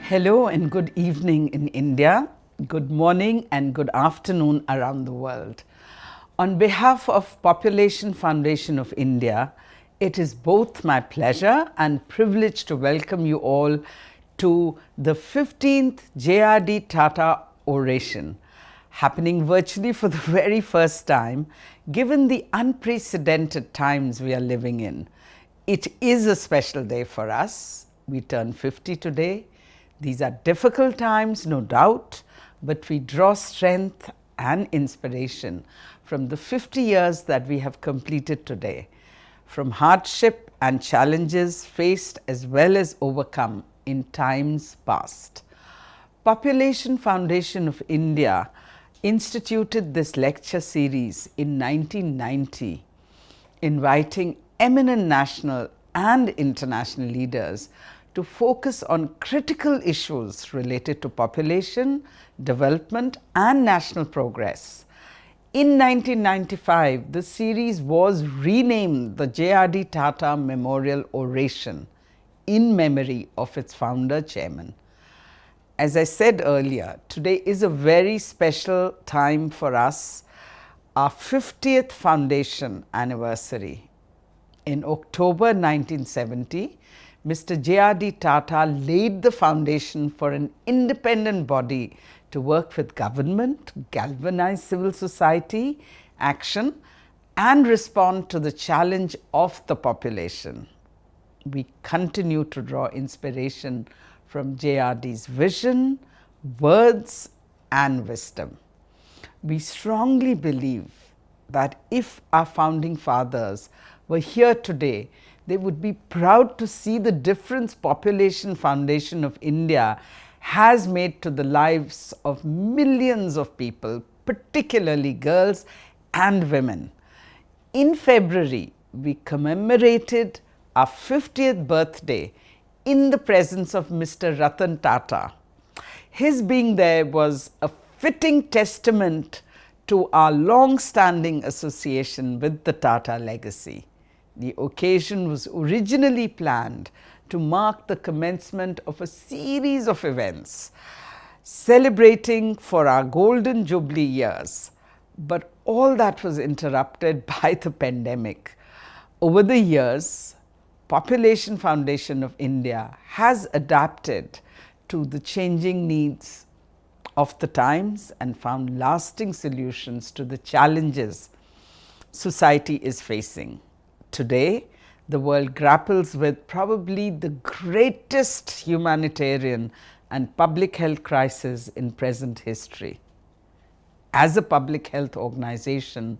Hello and good evening in India, good morning and good afternoon around the world. On behalf of Population Foundation of India, it is both my pleasure and privilege to welcome you all to the 15th JRD Tata Oration, happening virtually for the very first time, given the unprecedented times we are living in. It is a special day for us. We turn 50 today. These are difficult times, no doubt, but we draw strength and inspiration from the 50 years that we have completed today, from hardship and challenges faced as well as overcome in times past. Population Foundation of India instituted this lecture series in 1990, inviting eminent national and international leaders to focus on critical issues related to population, development and national progress. In 1995, the series was renamed the JRD Tata Memorial Oration in memory of its founder chairman. As I said earlier, today is a very special time for us, our 50th foundation anniversary. In October 1970, Mr. JRD Tata laid the foundation for an independent body to work with government, galvanize civil society action and respond to the challenge of the population. We continue to draw inspiration from JRD's vision, words and wisdom. We strongly believe that if our founding fathers were here today, they would be proud to see the difference Population Foundation of India has made to the lives of millions of people, particularly girls and women. In February, we commemorated our 50th birthday in the presence of Mr. Ratan Tata. His being there was a fitting testament to our long-standing association with the Tata legacy. The occasion was originally planned to mark the commencement of a series of events celebrating for our golden jubilee years, but all that was interrupted by the pandemic. Over the years, Population Foundation of India has adapted to the changing needs of the times and found lasting solutions to the challenges society is facing. Today, the world grapples with probably the greatest humanitarian and public health crisis in present history. As a public health organization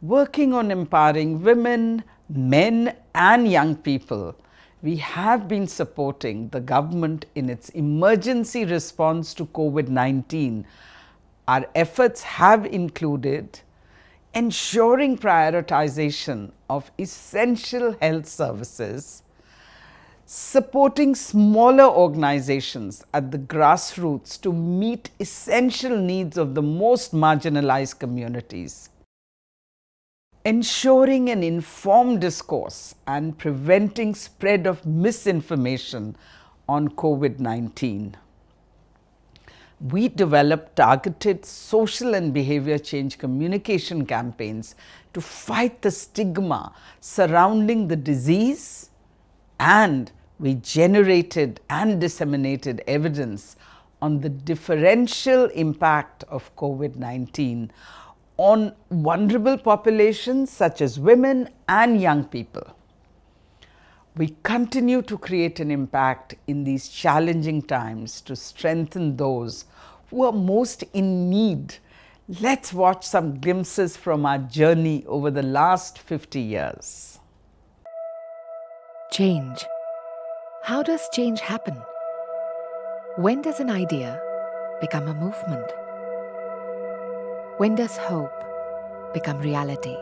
working on empowering women, men and young people, we have been supporting the government in its emergency response to COVID-19. Our efforts have included ensuring prioritization of essential health services, supporting smaller organizations at the grassroots to meet essential needs of the most marginalized communities, ensuring an informed discourse and preventing spread of misinformation on COVID-19. We developed targeted social and behavior change communication campaigns to fight the stigma surrounding the disease, and we generated and disseminated evidence on the differential impact of COVID-19 on vulnerable populations such as women and young people. We continue to create an impact in these challenging times to strengthen those who are most in need. Let's watch some glimpses from our journey over the last 50 years. Change. How does change happen? When does an idea become a movement? When does hope become reality?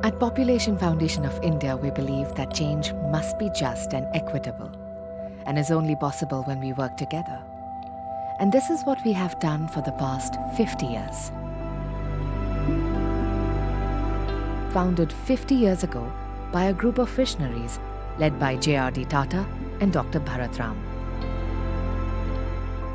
At Population Foundation of India, we believe that change must be just and equitable, and is only possible when we work together. And this is what we have done for the past 50 years. Founded 50 years ago, by a group of visionaries led by JRD Tata and Dr. Bharatram.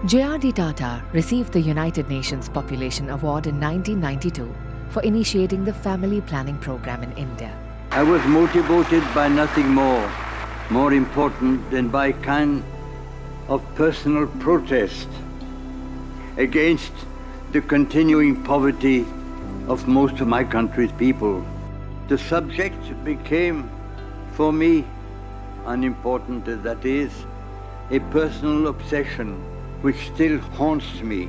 JRD Tata received the United Nations Population Award in 1992 for initiating the family planning program in India. I was motivated by nothing more important than by kind of personal protest against the continuing poverty of most of my country's people. The subject became, for me, unimportant as that is, a personal obsession which still haunts me.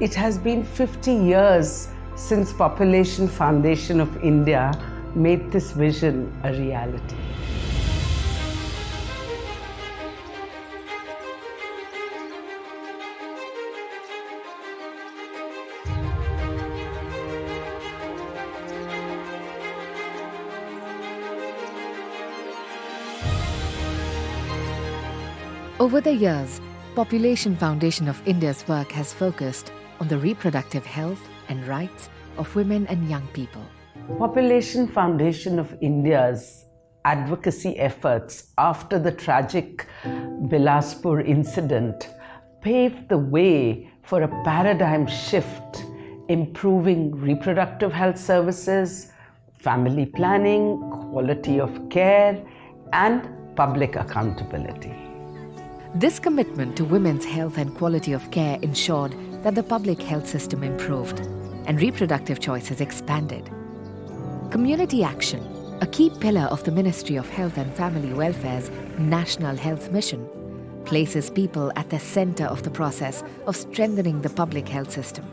It has been 50 years since Population Foundation of India made this vision a reality. Over the years, Population Foundation of India's work has focused on the reproductive health and rights of women and young people. Population Foundation of India's advocacy efforts after the tragic Bilaspur incident paved the way for a paradigm shift, improving reproductive health services, family planning, quality of care, and public accountability. This commitment to women's health and quality of care ensured that the public health system improved and reproductive choices expanded. Community action, a key pillar of the Ministry of Health and Family Welfare's National Health Mission, places people at the center of the process of strengthening the public health system.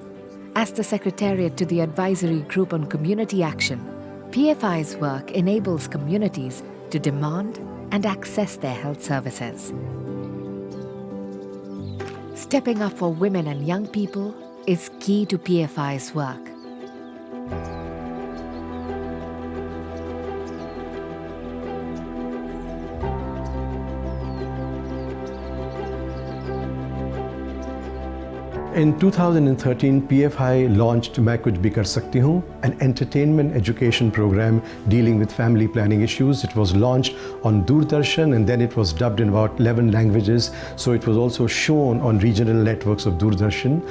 As the Secretariat to the Advisory Group on Community Action, PFI's work enables communities to demand and access their health services. Stepping up for women and young people is key to PFI's work. In 2013, PFI launched मैं कुछ भी कर सकती हूँ, an entertainment education program dealing with family planning issues. It was launched on Doordarshan and then it was dubbed in about 11 languages. So it was also shown on regional networks of Doordarshan.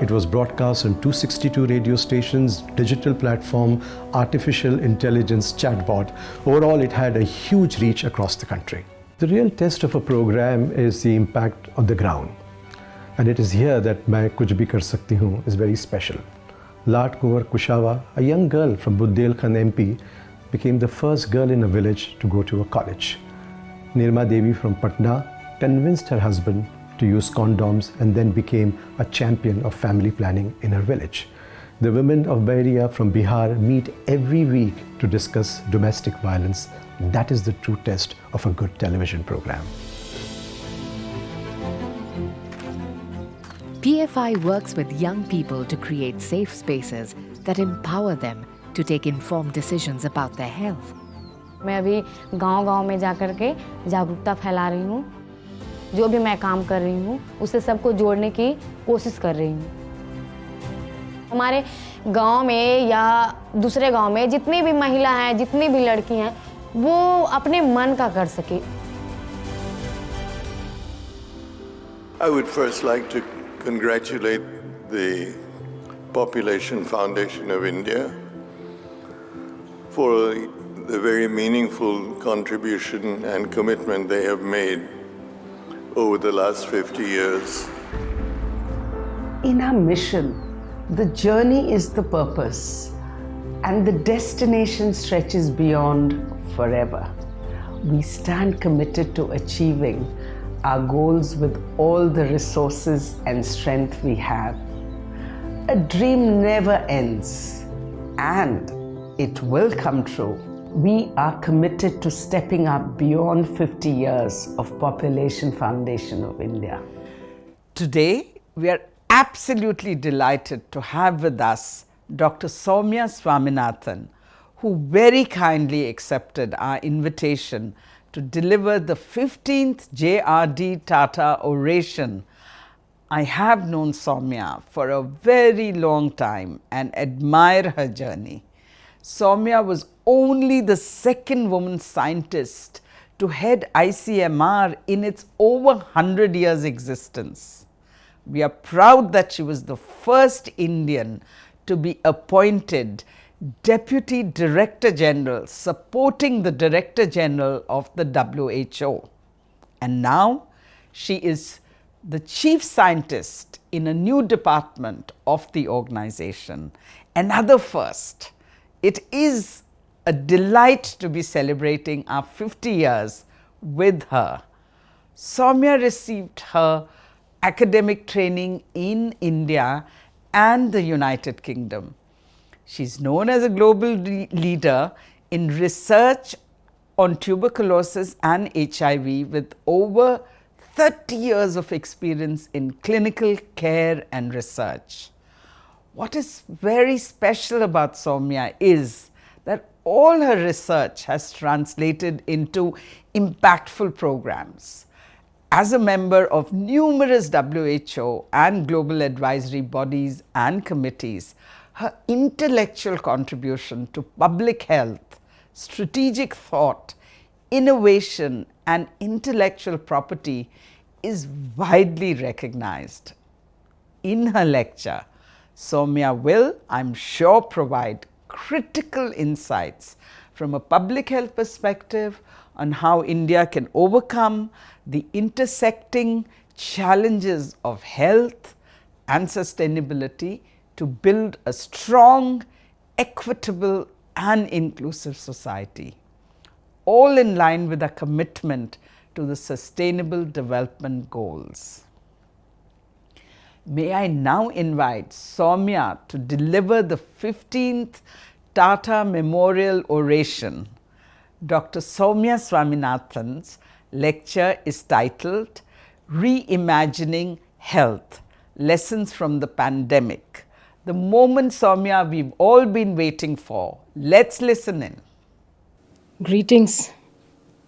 It was broadcast on 262 radio stations, digital platform, artificial intelligence chatbot. Overall, it had a huge reach across the country. The real test of a program is the impact on the ground. And it is here that मैं कुछ भी कर सकती हूँ is very special. Lat Kunwar Kushawa, a young girl from Budelkhand MP, became the first girl in a village to go to a college. Nirma Devi from Patna convinced her husband to use condoms and then became a champion of family planning in her village. The women of Bahria from Bihar meet every week to discuss domestic violence. That is the true test of a good television program. PFI works with young people to create safe spaces that empower them to take informed decisions about their health. मैं अभी गांव-गांव में जाकर के जागरूकता फैला रही हूँ। जो भी मैं काम कर रही हूँ, उससे सबको जोड़ने की कोशिश कर रही हूँ। हमारे गांव में या दूसरे गांव में जितनी भी महिला हैं, जितनी भी लड़की हैं, वो अपने मन का कर सके। I would first like to congratulate the Population Foundation of India for the very meaningful contribution and commitment they have made over the last 50 years. In our mission, the journey is the purpose and the destination stretches beyond forever. We stand committed to achieving our goals with all the resources and strength we have. A dream never ends, and it will come true. We are committed to stepping up beyond 50 years of Population Foundation of India. Today, we are absolutely delighted to have with us Dr. Soumya Swaminathan, who very kindly accepted our invitation to deliver the 15th JRD Tata Oration. I have known Soumya for a very long time and admire her journey. Soumya was only the second woman scientist to head ICMR in its over 100 years existence. We are proud that she was the first Indian to be appointed Deputy Director General, supporting the Director General of the WHO. And now she is the Chief Scientist in a new department of the organization. Another first. It is a delight to be celebrating our 50 years with her. Soumya received her academic training in India and the United Kingdom. She is known as a global leader in research on tuberculosis and HIV, with over 30 years of experience in clinical care and research. What is very special about Soumya is that all her research has translated into impactful programs. As a member of numerous WHO and global advisory bodies and committees, her intellectual contribution to public health, strategic thought, innovation and intellectual property is widely recognized. In her lecture, Soumya will, I'm sure, provide critical insights from a public health perspective on how India can overcome the intersecting challenges of health and sustainability to build a strong, equitable and inclusive society, all in line with our commitment to the Sustainable Development Goals. May I now invite Soumya to deliver the 15th Tata Memorial Oration. Dr. Soumya Swaminathan's lecture is titled Reimagining Health, Lessons from the Pandemic. The moment, Soumya, we've all been waiting for. Let's listen in. Greetings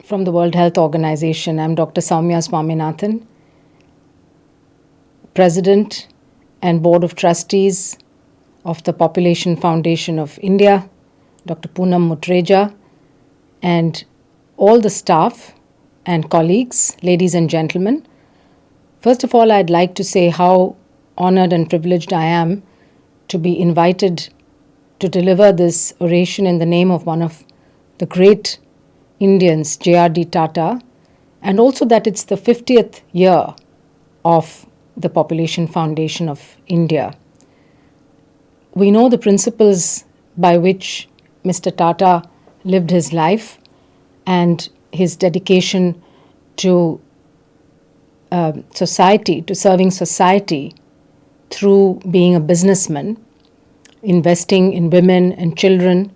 from the World Health Organization. I'm Dr. Soumya Swaminathan, President and Board of Trustees of the Population Foundation of India, Dr. Poonam Mutreja, and all the staff and colleagues, ladies and gentlemen. First of all, I'd like to say how honored and privileged I am to be invited to deliver this oration in the name of one of the great Indians, JRD Tata, and also that it's the 50th year of the Population Foundation of India. We know the principles by which Mr. Tata lived his life and his dedication to society, to serving society through being a businessman, investing in women and children,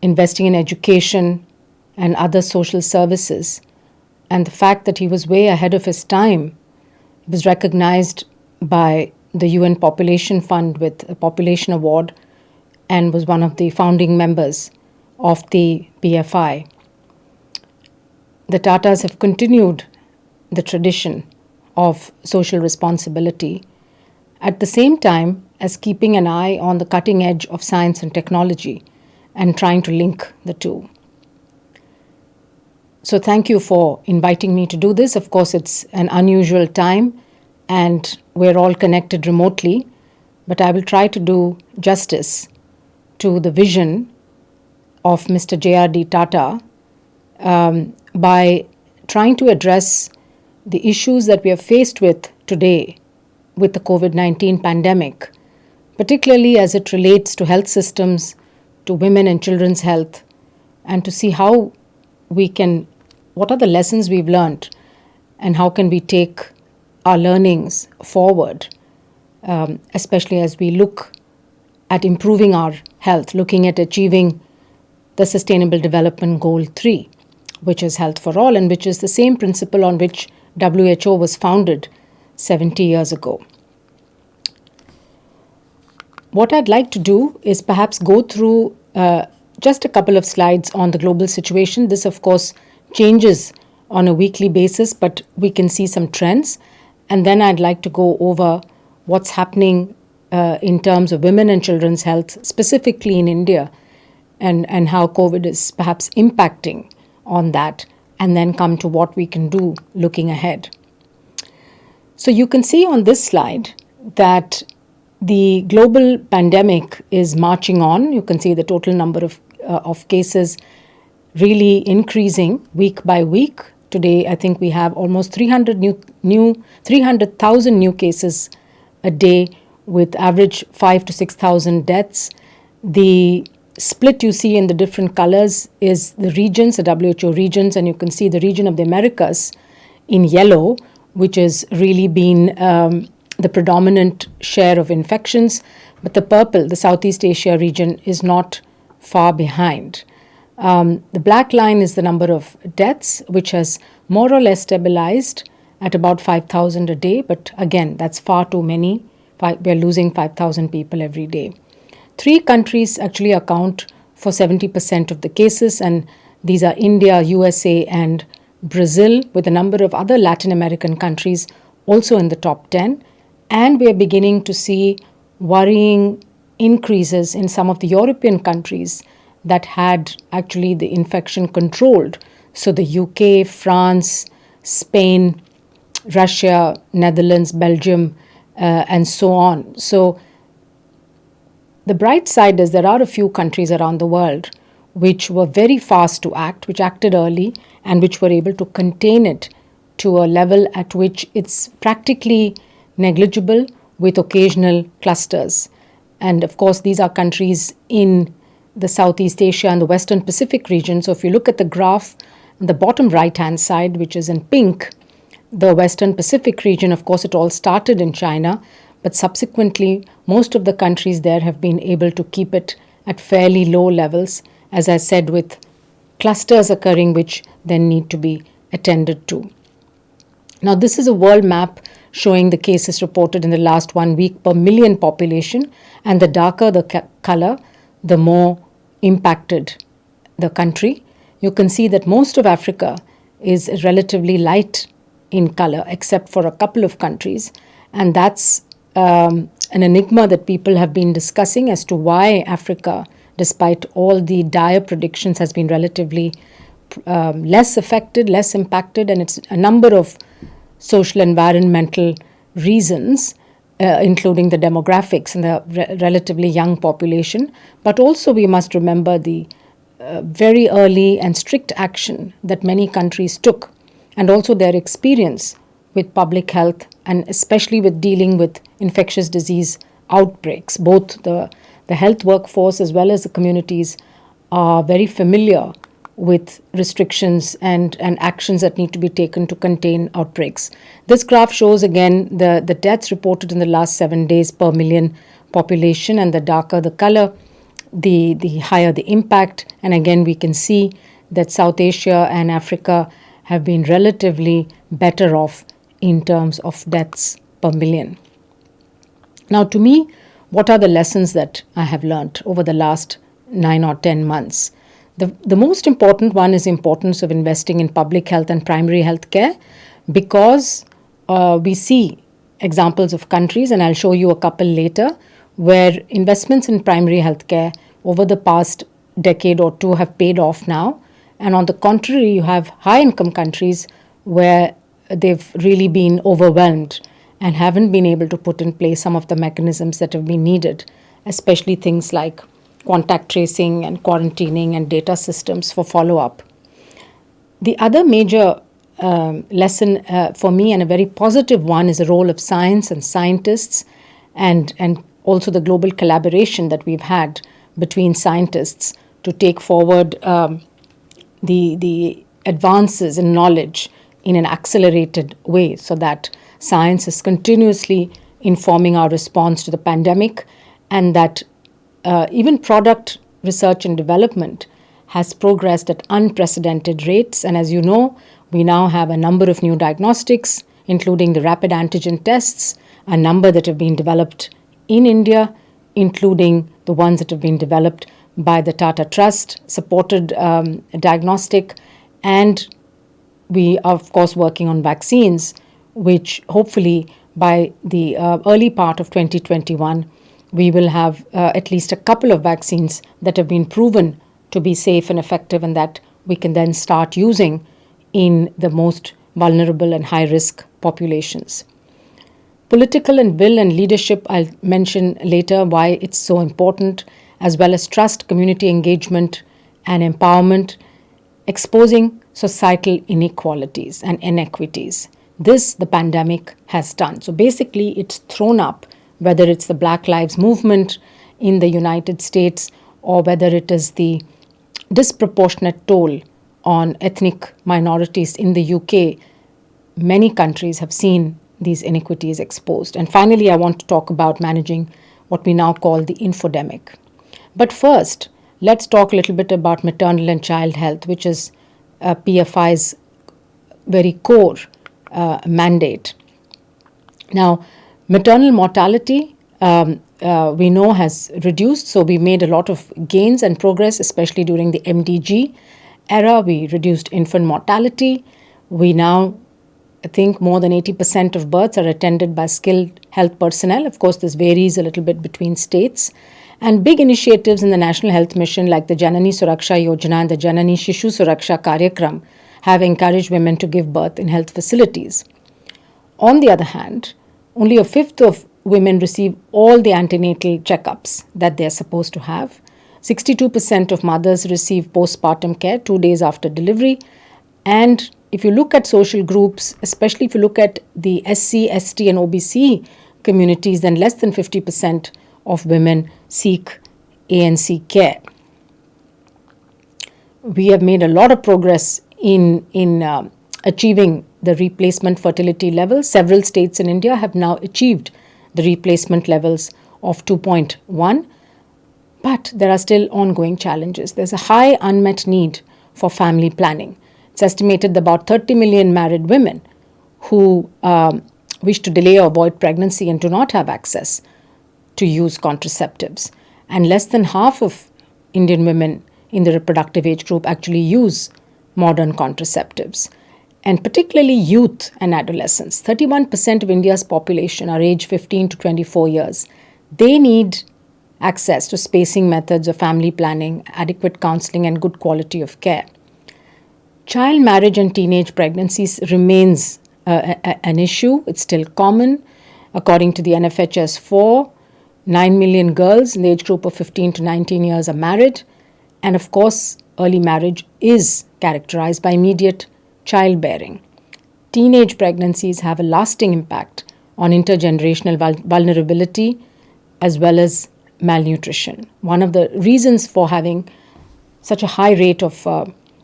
investing in education and other social services. And the fact that he was way ahead of his time was recognized by the UN Population Fund with a Population Award and was one of the founding members of the PFI. The Tatas have continued the tradition of social responsibility at the same time as keeping an eye on the cutting edge of science and technology and trying to link the two. So thank you for inviting me to do this. Of course, it's an unusual time and we're all connected remotely, but I will try to do justice to the vision of Mr. JRD Tata by trying to address the issues that we are faced with today with the COVID-19 pandemic, particularly as it relates to health systems, to women and children's health, and to see how we can, what are the lessons we've learned and how can we take our learnings forward, especially as we look at improving our health, looking at achieving the Sustainable Development Goal 3, which is health for all, and which is the same principle on which WHO was founded 70 years ago. What I'd like to do is perhaps go through just a couple of slides on the global situation. This, of course, changes on a weekly basis, but we can see some trends. And then I'd like to go over what's happening in terms of women and children's health, specifically in India, and how COVID is perhaps impacting on that, and then come to what we can do looking ahead. So you can see on this slide that the global pandemic is marching on. You can see the total number of cases really increasing week by week. Today, I think we have almost 300,000 new cases a day, with average 5,000 to 6,000 deaths. The split you see in the different colors is the regions, the WHO regions, and you can see the region of the Americas in yellow, which has really been the predominant share of infections. But the purple, the Southeast Asia region, is not far behind. The black line is the number of deaths, which has more or less stabilized at about 5,000 a day. But again, that's far too many. We're losing 5,000 people every day. 3 countries actually account for 70% of the cases, and these are India, USA, and Brazil, with a number of other Latin American countries also in the top 10. And we are beginning to see worrying increases in some of the European countries that had actually the infection controlled. So the UK, France, Spain, Russia, Netherlands, Belgium, and so on. So the bright side is there are a few countries around the world which were very fast to act, which acted early, and which were able to contain it to a level at which it's practically negligible, with occasional clusters. And of course, these are countries in the Southeast Asia and the Western Pacific region. So if you look at the graph on the bottom right-hand side, which is in pink, the Western Pacific region, of course, it all started in China, but subsequently, most of the countries there have been able to keep it at fairly low levels, as I said, with clusters occurring which then need to be attended to. Now, this is a world map showing the cases reported in the last 1 week per million population, and the darker the color, the more impacted the country. You can see that most of Africa is relatively light in color, except for a couple of countries, and that's an enigma that people have been discussing as to why Africa, despite all the dire predictions, has been relatively less affected, less impacted, and it's a number of social environmental reasons, including the demographics and the relatively young population. But also we must remember the very early and strict action that many countries took, and also their experience with public health, and especially with dealing with infectious disease outbreaks. Both the health workforce as well as the communities are very familiar with restrictions and actions that need to be taken to contain outbreaks. This graph shows again the deaths reported in the last 7 days per million population, and the darker the color, the higher the impact. And again, we can see that South Asia and Africa have been relatively better off in terms of deaths per million. Now, to me, what are the lessons that I have learned over the last 9 or 10 months? The most important one is the importance of investing in public health and primary health care, because we see examples of countries, and I'll show you a couple later, where investments in primary health care over the past decade or two have paid off now. And on the contrary, you have high-income countries where they've really been overwhelmed and haven't been able to put in place some of the mechanisms that have been needed, especially things like contact tracing and quarantining and data systems for follow-up. The other major lesson for me, and a very positive one, is the role of science and scientists, and also the global collaboration that we've had between scientists to take forward the advances in knowledge in an accelerated way, so that science is continuously informing our response to the pandemic, and that even product research and development has progressed at unprecedented rates. And as you know, we now have a number of new diagnostics, including the rapid antigen tests, a number that have been developed in India, including the ones that have been developed by the Tata Trust, supported diagnostic. And we are, of course, working on vaccines, which hopefully by the early part of 2021 we will have at least a couple of vaccines that have been proven to be safe and effective, and that we can then start using in the most vulnerable and high-risk populations. Political and will and leadership, I'll mention later why it's so important, as well as trust, community engagement, and empowerment, exposing societal inequalities and inequities. This the pandemic has done. So basically, it's thrown up, whether it's the Black Lives Movement in the United States or whether it is the disproportionate toll on ethnic minorities in the UK, many countries have seen these inequities exposed. And finally, I want to talk about managing what we now call the infodemic. But first, let's talk a little bit about maternal and child health, which is PFI's very core mandate. Now, maternal mortality we know has reduced, so we made a lot of gains and progress, especially during the MDG era. We reduced infant mortality. We now think more than 80% of births are attended by skilled health personnel. Of course, this varies a little bit between states. And big initiatives in the National Health Mission like the Janani Suraksha Yojana and the Janani Shishu Suraksha Karyakram have encouraged women to give birth in health facilities. On the other hand, only a fifth of women receive all the antenatal checkups that they are supposed to have. 62% of mothers receive postpartum care 2 days after delivery. And if you look at social groups, especially if you look at the SC, ST and OBC communities, then less than 50% of women seek ANC care. We have made a lot of progress in achieving the replacement fertility levels. Several states in India have now achieved the replacement levels of 2.1, but there are still ongoing challenges. There's a high unmet need for family planning. It's estimated that about 30 million married women who wish to delay or avoid pregnancy and do not have access to use contraceptives. And less than half of Indian women in the reproductive age group actually use modern contraceptives. And particularly youth and adolescents. 31% of India's population are aged 15 to 24 years. They need access to spacing methods of family planning, adequate counseling, and good quality of care. Child marriage and teenage pregnancies remains an issue. It's still common. According to the NFHS 9 million girls in the age group of 15 to 19 years are married. And of course, early marriage is characterized by immediate childbearing. Teenage pregnancies have a lasting impact on intergenerational vulnerability as well as malnutrition. One of the reasons for having such a high rate of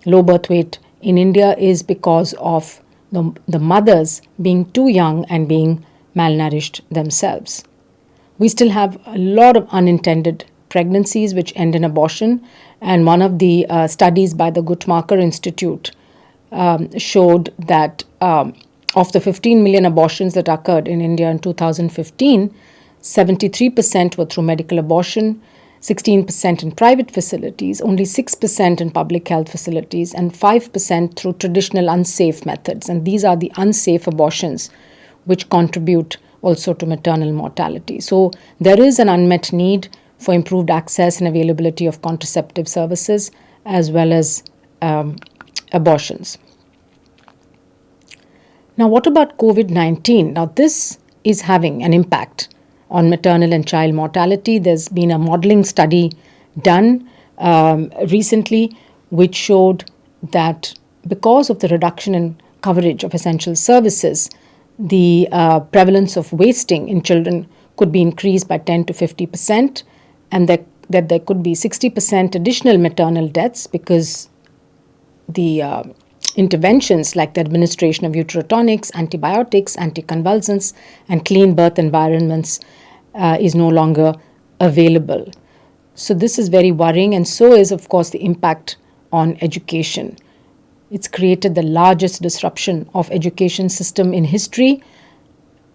low birth weight in India is because of the mothers being too young and being malnourished themselves. We still have a lot of unintended pregnancies which end in abortion, and one of the studies by the Guttmacher Institute showed that of the 15 million abortions that occurred in India in 2015, 73% were through medical abortion, 16% in private facilities, only 6% in public health facilities, and 5% through traditional unsafe methods. And these are the unsafe abortions which contribute also to maternal mortality. So there is an unmet need for improved access and availability of contraceptive services as well as abortions. Now, what about COVID-19? Now, this is having an impact on maternal and child mortality. There's been a modeling study done recently which showed that because of the reduction in coverage of essential services, the prevalence of wasting in children could be increased by 10 to 50%, and that there could be 60% additional maternal deaths because the interventions like the administration of uterotonics, antibiotics, anticonvulsants, and clean birth environments is no longer available. So this is very worrying, and so is, of course, the impact on education. It's created the largest disruption of education system in history,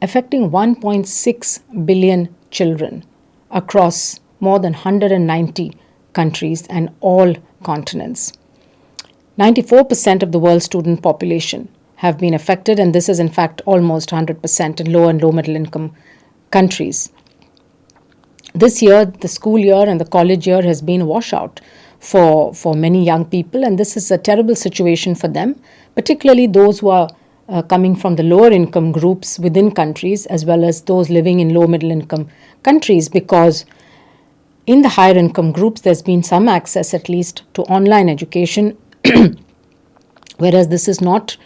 affecting 1.6 billion children across more than 190 countries and all continents. 94% of the world's student population have been affected, and this is in fact almost 100% in low and low middle income countries. This year, the school year and the college year has been a washout for many young people, and this is a terrible situation for them, particularly those who are coming from the lower income groups within countries, as well as those living in low middle income countries, because in the higher income groups there's been some access at least to online education, whereas this has not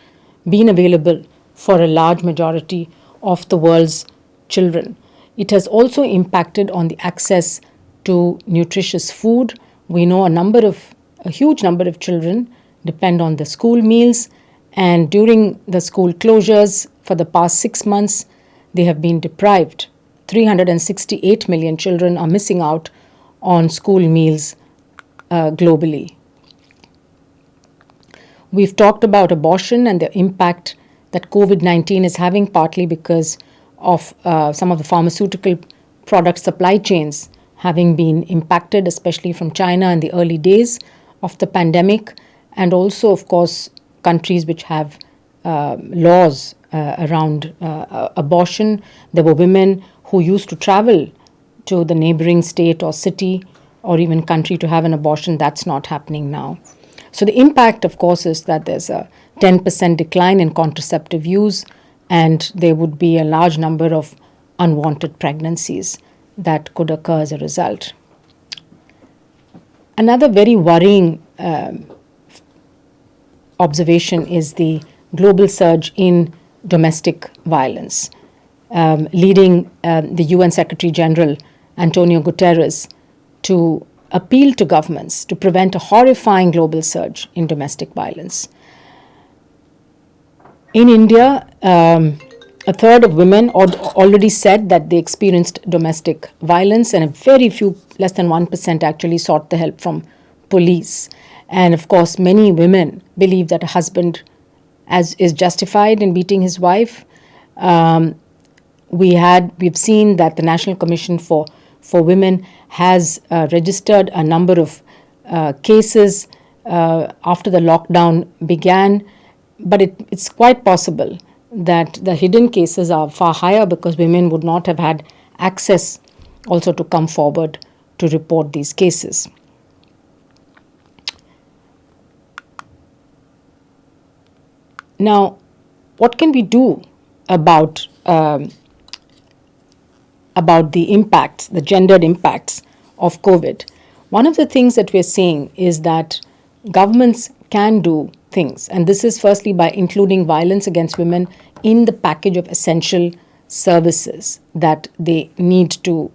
been available for a large majority of the world's children. It has also impacted on the access to nutritious food. We know a huge number of children depend on the school meals, and during the school closures for the past 6 months, they have been deprived. 368 million children are missing out on school meals globally. We've talked about abortion and the impact that COVID-19 is having, partly because of some of the pharmaceutical product supply chains having been impacted, especially from China in the early days of the pandemic, and also, of course, countries which have laws around abortion. There were women who used to travel to the neighboring state or city or even country to have an abortion. That's not happening now. So the impact, of course, is that there's a 10% decline in contraceptive use, and there would be a large number of unwanted pregnancies that could occur as a result. Another very worrying observation is the global surge in domestic violence, leading the UN Secretary General Antonio Guterres to appeal to governments to prevent a horrifying global surge in domestic violence. In India, a third of women already said that they experienced domestic violence, and a very few, less than 1%, actually sought the help from police. And of course, many women believe that a husband is justified in beating his wife. We've seen that the National Commission for Women has registered a number of cases after the lockdown began, but it's quite possible that the hidden cases are far higher because women would not have had access also to come forward to report these cases. Now, what can we do about the impacts, the gendered impacts of COVID? One of the things that we're seeing is that governments can do things, and this is firstly by including violence against women in the package of essential services that they need to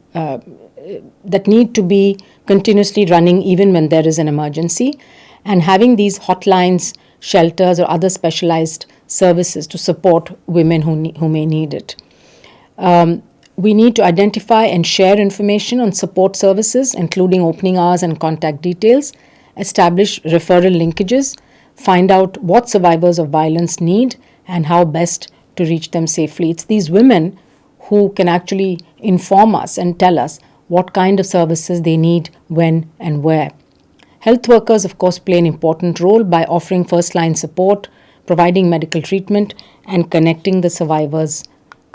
be continuously running even when there is an emergency, and having these hotlines, shelters, or other specialized services to support women who may need it. We need to identify and share information on support services, including opening hours and contact details, establish referral linkages, find out what survivors of violence need and how best to reach them safely. It's these women who can actually inform us and tell us what kind of services they need, when and where. Health workers, of course, play an important role by offering first-line support, providing medical treatment, and connecting the survivors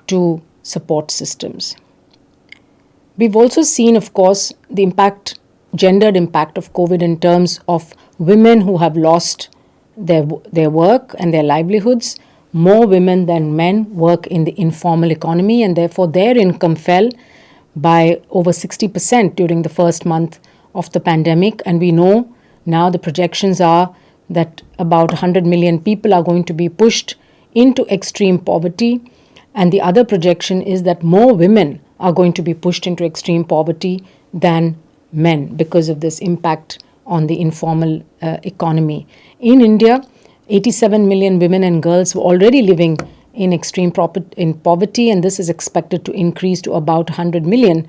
to support systems. We've also seen, of course, the gendered impact of COVID in terms of women who have lost their work and their livelihoods. More women than men work in the informal economy, and therefore their income fell by over 60% during the first month of the pandemic. And we know now the projections are that about 100 million people are going to be pushed into extreme poverty. And the other projection is that more women are going to be pushed into extreme poverty than men because of this impact on the informal economy. In India, 87 million women and girls were already living in extreme poverty, and this is expected to increase to about 100 million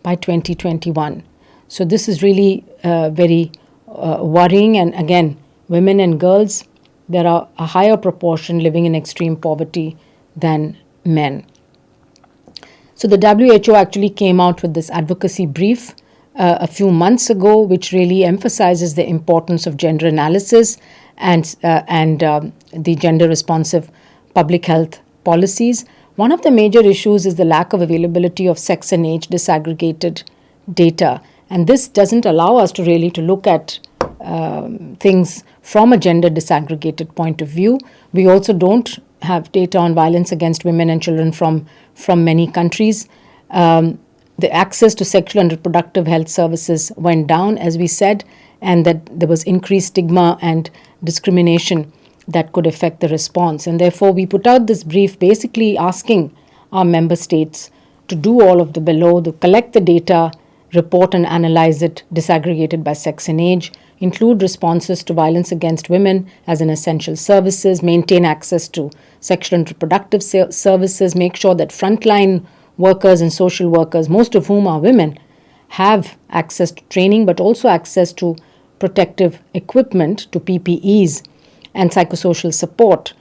by 2021. So this is really very worrying. And again, women and girls, there are a higher proportion living in extreme poverty than men. So the WHO actually came out with this advocacy brief a few months ago, which really emphasizes the importance of gender analysis and the gender responsive public health policies. One of the major issues is the lack of availability of sex and age disaggregated data. And this doesn't allow us to really to look at things from a gender disaggregated point of view. We also don't have data on violence against women and children from many countries. The access to sexual and reproductive health services went down, as we said, and that there was increased stigma and discrimination that could affect the response. And therefore, we put out this brief basically asking our member states to do all of the below, to collect the data, report and analyze it, disaggregated by sex and age, include responses to violence against women as an essential services, maintain access to sexual and reproductive services, make sure that frontline workers and social workers, most of whom are women, have access to training, but also access to protective equipment, to PPEs and psychosocial support.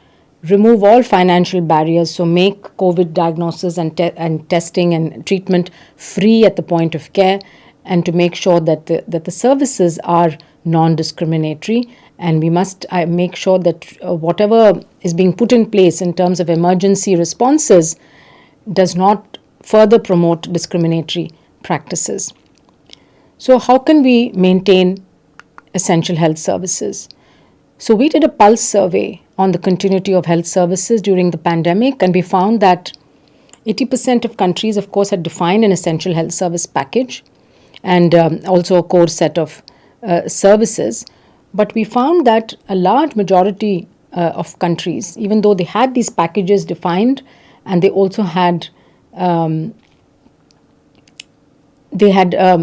Remove all financial barriers, so make COVID diagnosis and testing and treatment free at the point of care, and to make sure that the services are non-discriminatory. And we must make sure that whatever is being put in place in terms of emergency responses does not further promote discriminatory practices. So how can we maintain essential health services? So we did a pulse survey on the continuity of health services during the pandemic, and we found that 80% of countries, of course, had defined an essential health service package and also a core set of services. But we found that a large majority of countries, even though they had these packages defined, and they also had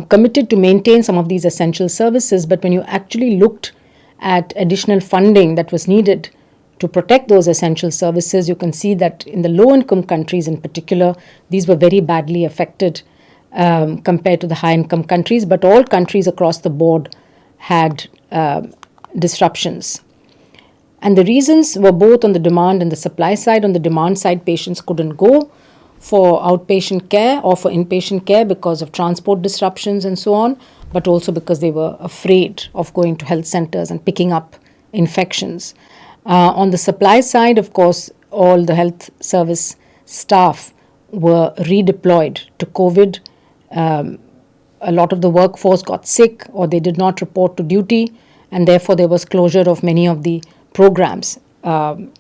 committed to maintain some of these essential services, but when you actually looked at additional funding that was needed to protect those essential services, you can see that in the low-income countries in particular, these were very badly affected compared to the high-income countries, but all countries across the board had disruptions. And the reasons were both on the demand and the supply side. On the demand side, patients couldn't go for outpatient care or for inpatient care because of transport disruptions and so on, but also because they were afraid of going to health centers and picking up infections. On the supply side, of course, all the health service staff were redeployed to COVID. A lot of the workforce got sick or they did not report to duty, and therefore there was closure of many of the programs. And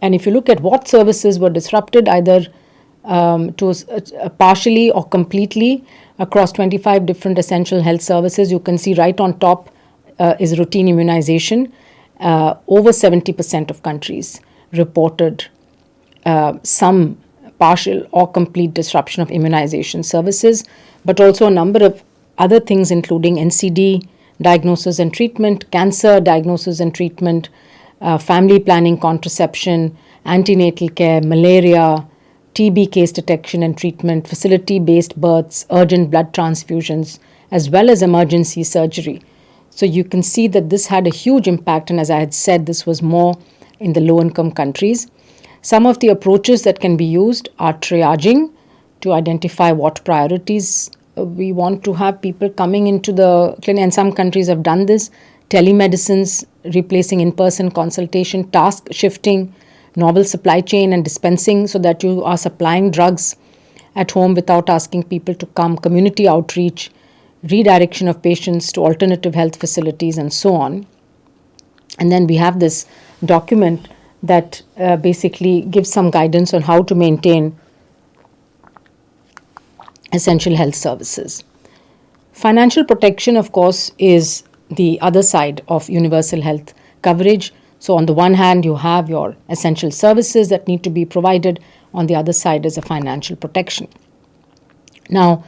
if you look at what services were disrupted, either partially or completely across 25 different essential health services, you can see right on top is routine immunization. Over 70% of countries reported some partial or complete disruption of immunization services, but also a number of other things including NCD, diagnosis and treatment, cancer diagnosis and treatment, family planning, contraception, antenatal care, malaria, TB case detection and treatment, facility-based births, urgent blood transfusions, as well as emergency surgery. So you can see that this had a huge impact, and as I had said, this was more in the low-income countries. Some of the approaches that can be used are triaging to identify what priorities we want to have people coming into the clinic, and some countries have done this. Telemedicines, replacing in-person consultation, task shifting, novel supply chain and dispensing so that you are supplying drugs at home without asking people to come, community outreach, redirection of patients to alternative health facilities, and so on. And then we have this document that basically gives some guidance on how to maintain essential health services. Financial protection, of course, is the other side of universal health coverage. So on the one hand, you have your essential services that need to be provided. On the other side is a financial protection. Now,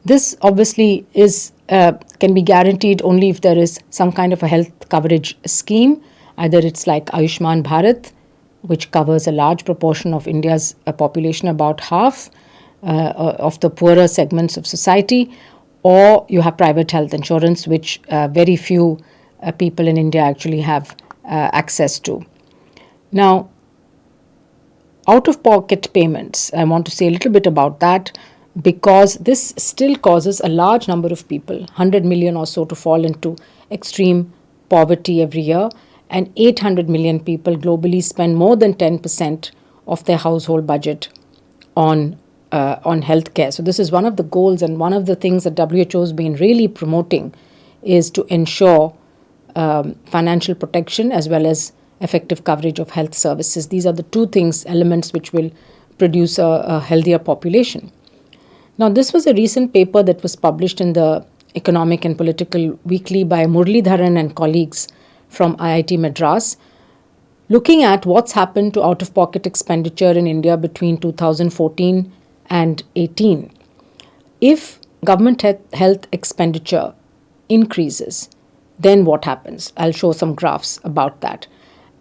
this obviously is can be guaranteed only if there is some kind of a health coverage scheme. Either it's like Ayushman Bharat, which covers a large proportion of India's population, about half of the poorer segments of society, or you have private health insurance, which very few people in India actually have access to. Now, out-of-pocket payments, I want to say a little bit about that, because this still causes a large number of people, 100 million or so, to fall into extreme poverty every year, and 800 million people globally spend more than 10% of their household budget on on healthcare. So this is one of the goals, and one of the things that WHO has been really promoting is to ensure financial protection as well as effective coverage of health services. These are the two elements which will produce a healthier population. Now, this was a recent paper that was published in the Economic and Political Weekly by Muralidharan and colleagues from IIT Madras, looking at what's happened to out-of-pocket expenditure in India between 2014 and 18. If government health expenditure increases, then what happens? I'll show some graphs about that.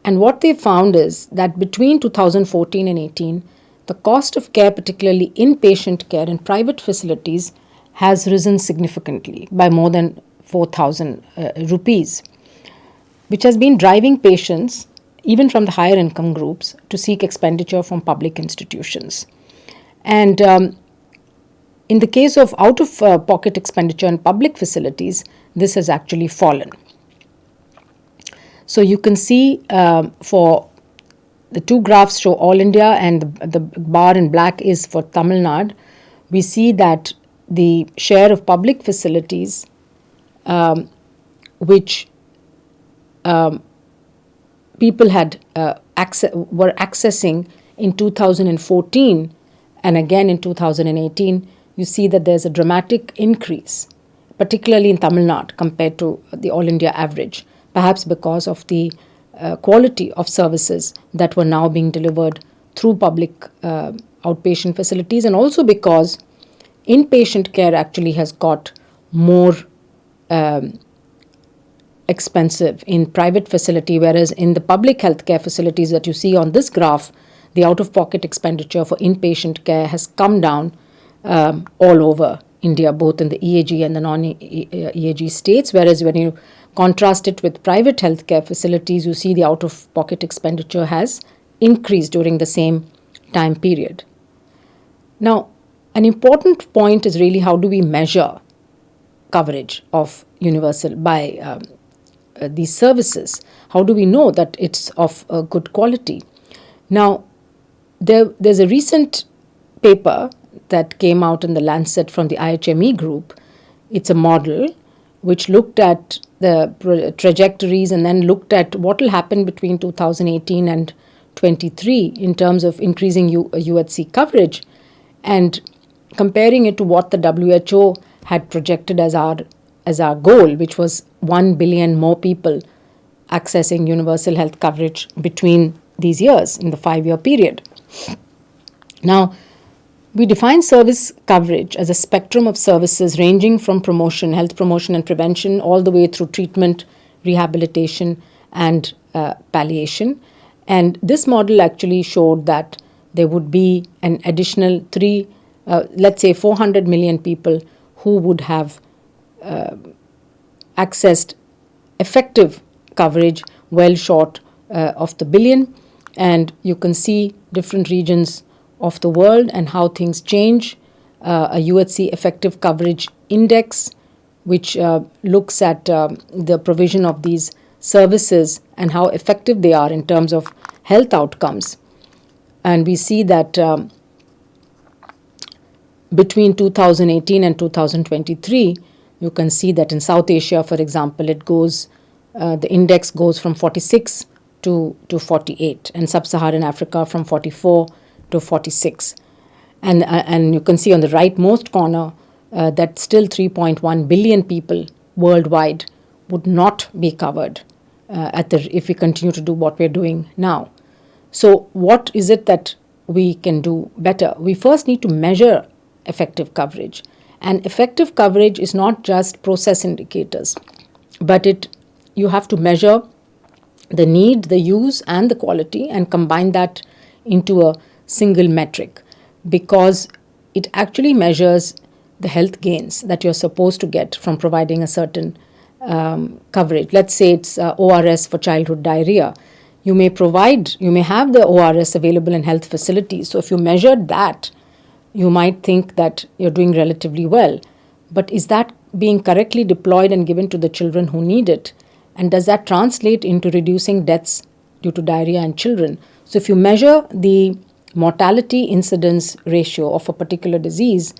And what they found is that between 2014 and 18, the cost of care, particularly inpatient care in private facilities, has risen significantly by more than 4,000 rupees, which has been driving patients, even from the higher income groups, to seek expenditure from public institutions. And in the case of out-of-pocket expenditure in public facilities, this has actually fallen. So you can see for the two graphs show all India, and the bar in black is for Tamil Nadu. We see that the share of public facilities which people had were accessing in 2014 and again in 2018, you see that there's a dramatic increase, particularly in Tamil Nadu compared to the all India average, perhaps because of the quality of services that were now being delivered through public outpatient facilities, and also because inpatient care actually has got more expensive in private facility, whereas in the public healthcare facilities that you see on this graph, the out-of-pocket expenditure for inpatient care has come down all over India, both in the EAG and the non-EAG states, whereas when you contrast it with private healthcare facilities, you see the out-of-pocket expenditure has increased during the same time period. Now, an important point is really how do we measure coverage of universal by these services? How do we know that it's of good quality? Now, there's a recent paper that came out in the Lancet from the IHME group. It's a model which looked at the trajectories and then looked at what will happen between 2018 and 23 in terms of increasing UHC coverage, and comparing it to what the WHO had projected as our goal, which was 1 billion more people accessing universal health coverage between these years in the 5-year period. Now, we define service coverage as a spectrum of services ranging from promotion, health promotion and prevention, all the way through treatment, rehabilitation and palliation. And this model actually showed that there would be an additional 400 million people who would have accessed effective coverage well short of the billion. And you can see different regions of the world and how things change. A UHC effective coverage index, which looks at the provision of these services and how effective they are in terms of health outcomes. And we see that between 2018 and 2023, you can see that in South Asia, for example, the index goes from 46 to 48, and Sub-Saharan Africa from 44 to 46. And you can see on the rightmost corner that still 3.1 billion people worldwide would not be covered if we continue to do what we're doing now. So what is it that we can do better? We first need to measure effective coverage. And effective coverage is not just process indicators, but you have to measure the need, the use and the quality and combine that into a single metric, because it actually measures the health gains that you're supposed to get from providing a certain coverage. Let's say it's ORS for childhood diarrhea. You may have the ORS available in health facilities. So if you measured that, you might think that you're doing relatively well. But is that being correctly deployed and given to the children who need it? And does that translate into reducing deaths due to diarrhea in children? So if you measure the mortality incidence ratio of a particular disease,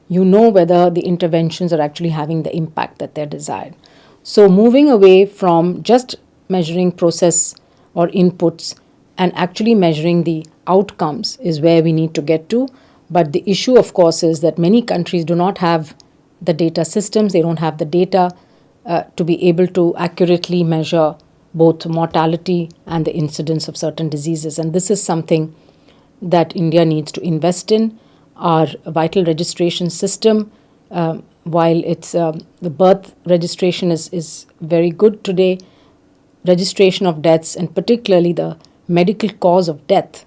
you know whether the interventions are actually having the impact that they're desired. So moving away from just measuring process or inputs and actually measuring the outcomes is where we need to get to. But the issue, of course, is that many countries do not have the data systems, they don't have the data to be able to accurately measure both mortality and the incidence of certain diseases. And this is something that India needs to invest in. Our vital registration system, while it's the birth registration is very good today, registration of deaths and particularly the medical cause of death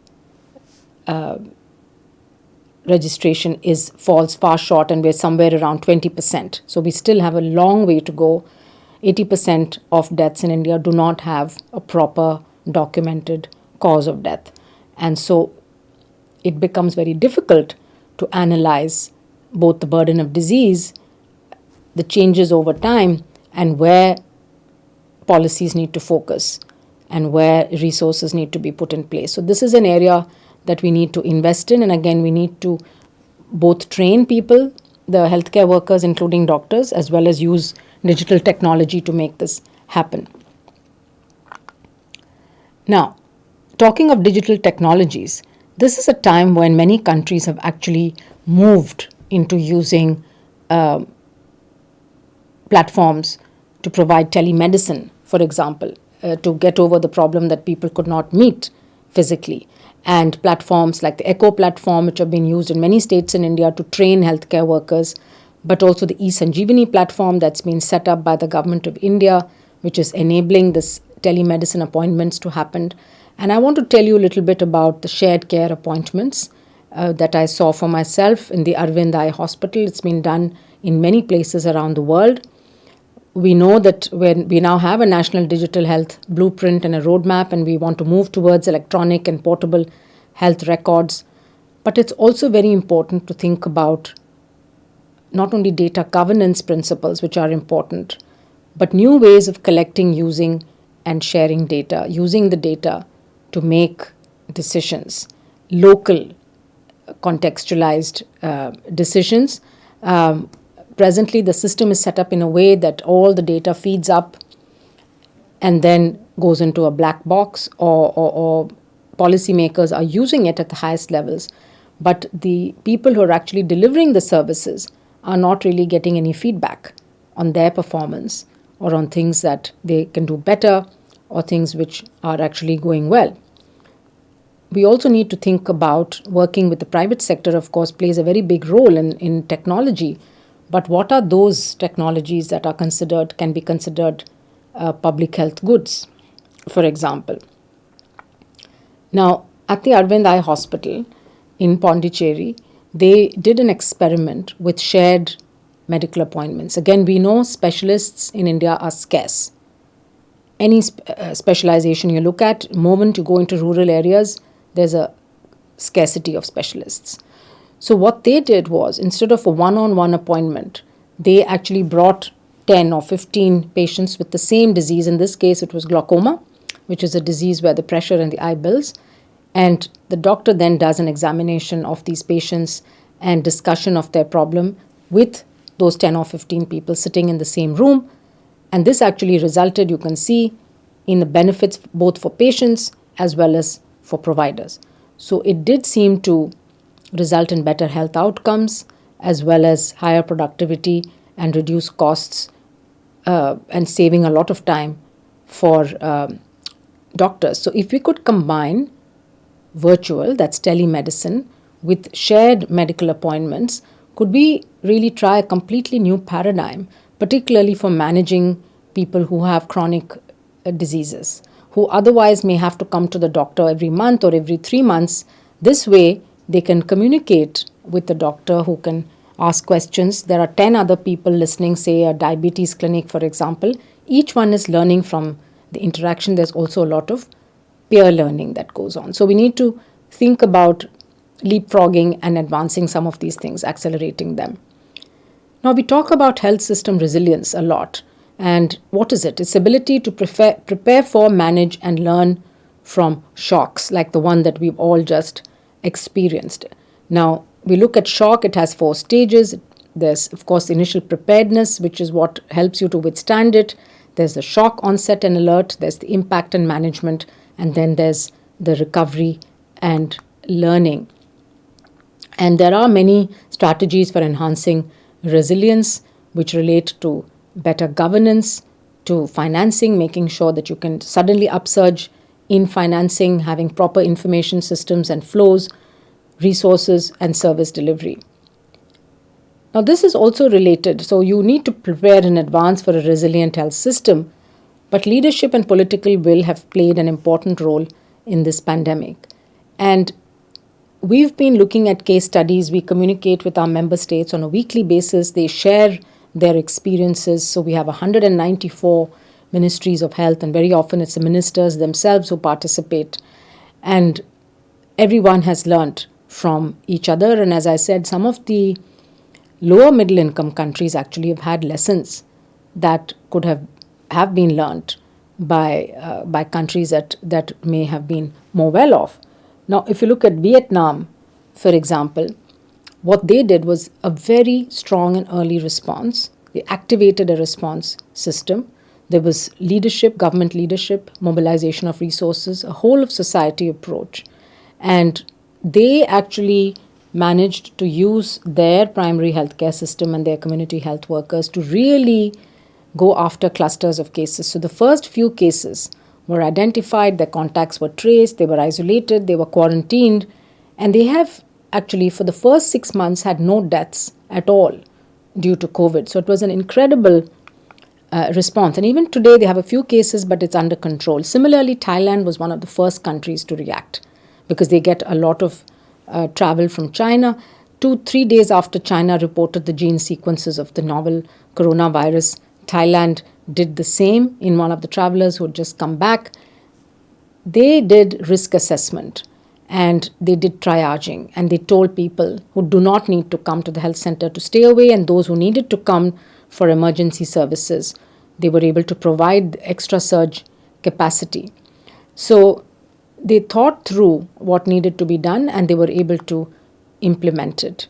registration falls far short, and we're somewhere around 20%. So we still have a long way to go. 80% of deaths in India do not have a proper documented cause of death. And so it becomes very difficult to analyze both the burden of disease, the changes over time, and where policies need to focus and where resources need to be put in place. So this is an area that we need to invest in. And again, we need to both train people, the healthcare workers, including doctors, as well as use digital technology to make this happen. Now, talking of digital technologies, this is a time when many countries have actually moved into using platforms to provide telemedicine, for example, to get over the problem that people could not meet physically. And platforms like the ECHO platform, which have been used in many states in India to train healthcare workers, but also the eSanjeevani platform that's been set up by the government of India, which is enabling this telemedicine appointments to happen. And I want to tell you a little bit about the shared care appointments that I saw for myself in the Arvind Eye Hospital. It's been done in many places around the world. We know that when we now have a national digital health blueprint and a roadmap, and we want to move towards electronic and portable health records. But it's also very important to think about not only data governance principles, which are important, but new ways of collecting, using, and sharing data, using the data to make decisions, local contextualized decisions. Presently, the system is set up in a way that all the data feeds up and then goes into a black box, or policymakers are using it at the highest levels. But the people who are actually delivering the services are not really getting any feedback on their performance or on things that they can do better or things which are actually going well. We also need to think about working with the private sector, of course, plays a very big role in technology. But what are those technologies that are can be considered public health goods, for example? Now, at the Arvind Eye Hospital in Pondicherry, they did an experiment with shared medical appointments. Again, we know specialists in India are scarce. Any specialization you look at, the moment you go into rural areas, there's a scarcity of specialists. So what they did was, instead of a one-on-one appointment, they actually brought 10 or 15 patients with the same disease. In this case, it was glaucoma, which is a disease where the pressure in the eye builds. And the doctor then does an examination of these patients and discussion of their problem with those 10 or 15 people sitting in the same room. And this actually resulted, you can see, in the benefits both for patients as well as for providers. So it did seem to result in better health outcomes as well as higher productivity and reduce costs and saving a lot of time for doctors. So if we could combine virtual, that's telemedicine, with shared medical appointments, could we really try a completely new paradigm, particularly for managing people who have chronic diseases, who otherwise may have to come to the doctor every month or every 3 months. This way, they can communicate with the doctor who can ask questions. There are 10 other people listening, say a diabetes clinic, for example. Each one is learning from the interaction. There's also a lot of peer learning that goes on. So we need to think about leapfrogging and advancing some of these things, accelerating them. Now we talk about health system resilience a lot. And what is it? It's ability to prepare for, manage, and learn from shocks like the one that we've all just experienced. Now, we look at shock, it has 4 stages. There's, of course, initial preparedness, which is what helps you to withstand it. There's the shock onset and alert, there's the impact and management, and then there's the recovery and learning. And there are many strategies for enhancing resilience, which relate to better governance, to financing, making sure that you can suddenly upsurge in financing, having proper information systems and flows, resources, and service delivery. Now, this is also related. So, you need to prepare in advance for a resilient health system, but leadership and political will have played an important role in this pandemic. And we've been looking at case studies. We communicate with our member states on a weekly basis. They share their experiences. So we have 194 ministries of health, and very often it's the ministers themselves who participate. And everyone has learnt from each other. And as I said, some of the lower middle income countries actually have had lessons that could have been learnt by countries that may have been more well off. Now, if you look at Vietnam, for example, what they did was a very strong and early response. They activated a response system. There was leadership, government leadership, mobilization of resources, a whole of society approach. And they actually managed to use their primary healthcare system and their community health workers to really go after clusters of cases. So the first few cases were identified, their contacts were traced, they were isolated, they were quarantined, and they have actually for the first 6 months had no deaths at all due to COVID. So it was an incredible response. And even today they have a few cases, but it's under control. Similarly, Thailand was one of the first countries to react because they get a lot of travel from China. 2-3 days after China reported the gene sequences of the novel coronavirus, Thailand did the same in one of the travelers who had just come back. They did risk assessment and they did triaging, and they told people who do not need to come to the health center to stay away, and those who needed to come for emergency services, they were able to provide extra surge capacity. So they thought through what needed to be done and they were able to implement it.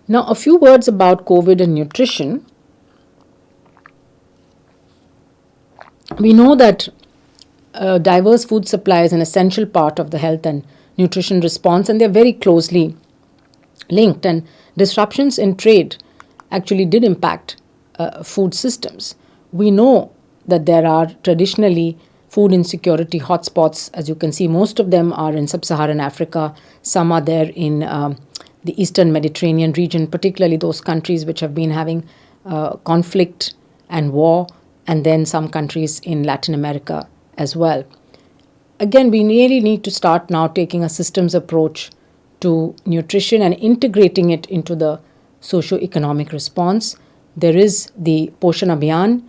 Now, a few words about COVID and nutrition. We know that diverse food supply is an essential part of the health and nutrition response, and they're very closely linked. And disruptions in trade actually did impact food systems. We know that there are traditionally food insecurity hotspots. As you can see, most of them are in sub-Saharan Africa. Some are there in the Eastern Mediterranean region, particularly those countries which have been having conflict and war, and then some countries in Latin America as well. Again, we really need to start now taking a systems approach to nutrition and integrating it into the socio-economic response. There is the Poshan Abhiyan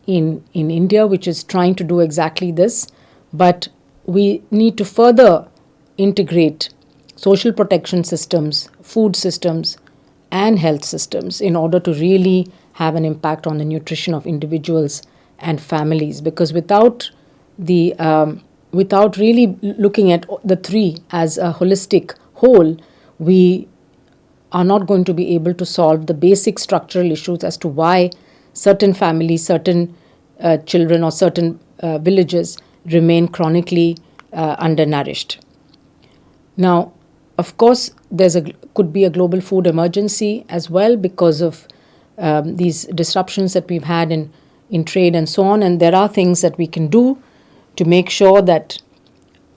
in India, which is trying to do exactly this, but we need to further integrate social protection systems, food systems, and health systems in order to really have an impact on the nutrition of individuals and families. Because without really looking at the three as a holistic whole, we are not going to be able to solve the basic structural issues as to why certain families, certain children, or certain villages remain chronically undernourished. Now, of course, could be a global food emergency as well because of these disruptions that we've had in trade and so on. And there are things that we can do to make sure that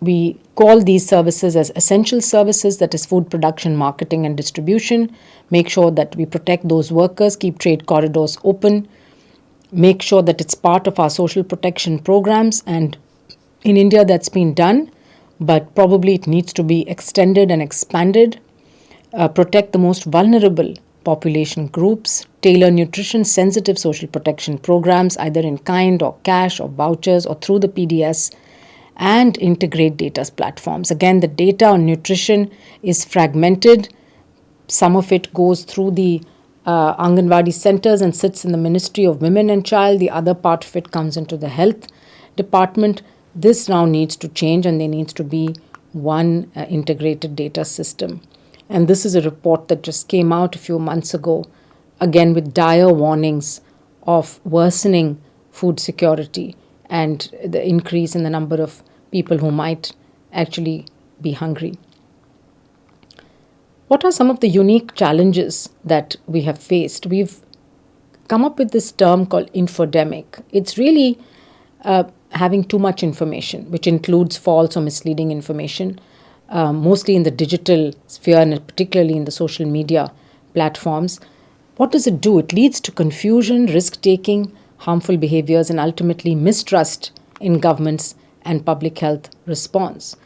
we call these services as essential services, that is food production, marketing and distribution, make sure that we protect those workers, keep trade corridors open, make sure that it's part of our social protection programs. And in India that's been done, but probably it needs to be extended and expanded. Protect the most vulnerable population groups, tailor nutrition sensitive social protection programs either in kind or cash or vouchers or through the PDS, and integrate data platforms. Again, the data on nutrition is fragmented. Some of it goes through the Anganwadi centers and sits in the Ministry of Women and Child. The other part of it comes into the health department. This now needs to change, and there needs to be one integrated data system. And this is a report that just came out a few months ago, again with dire warnings of worsening food security and the increase in the number of people who might actually be hungry. What are some of the unique challenges that we have faced? We've come up with this term called infodemic. It's really having too much information, which includes false or misleading information, mostly in the digital sphere and particularly in the social media platforms. What does it do? It leads to confusion, risk-taking, harmful behaviors, and ultimately mistrust in governments and public health response.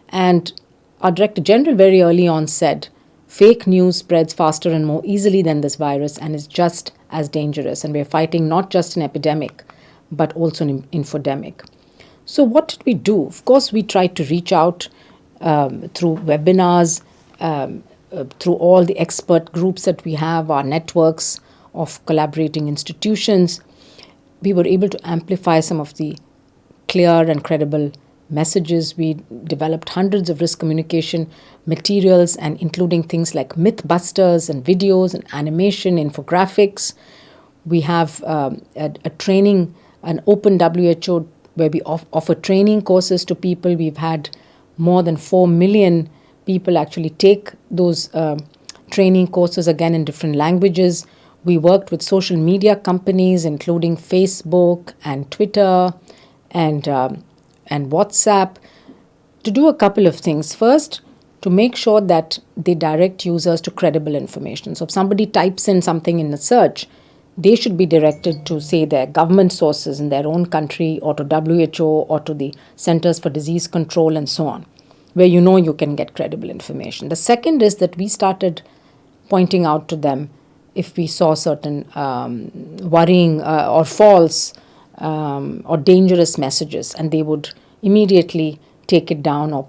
And our Director General very early on said, fake news spreads faster and more easily than this virus and is just as dangerous. And we're fighting not just an epidemic, but also an infodemic. So what did we do? Of course, we tried to reach out through webinars, through all the expert groups that we have, our networks of collaborating institutions. We were able to amplify some of the clear and credible messages. We developed hundreds of risk communication materials, and including things like mythbusters and videos and animation, infographics. We have a training, an open WHO where we offer training courses to people. We've had more than 4 million people actually take those training courses, again in different languages. We worked with social media companies, including Facebook and Twitter and WhatsApp, to do a couple of things. First, to make sure that they direct users to credible information. So if somebody types in something in the search, they should be directed to, say, their government sources in their own country, or to WHO, or to the Centers for Disease Control, and so on, where you know you can get credible information. The second is that we started pointing out to them if we saw certain worrying or false or dangerous messages, and they would immediately take it down or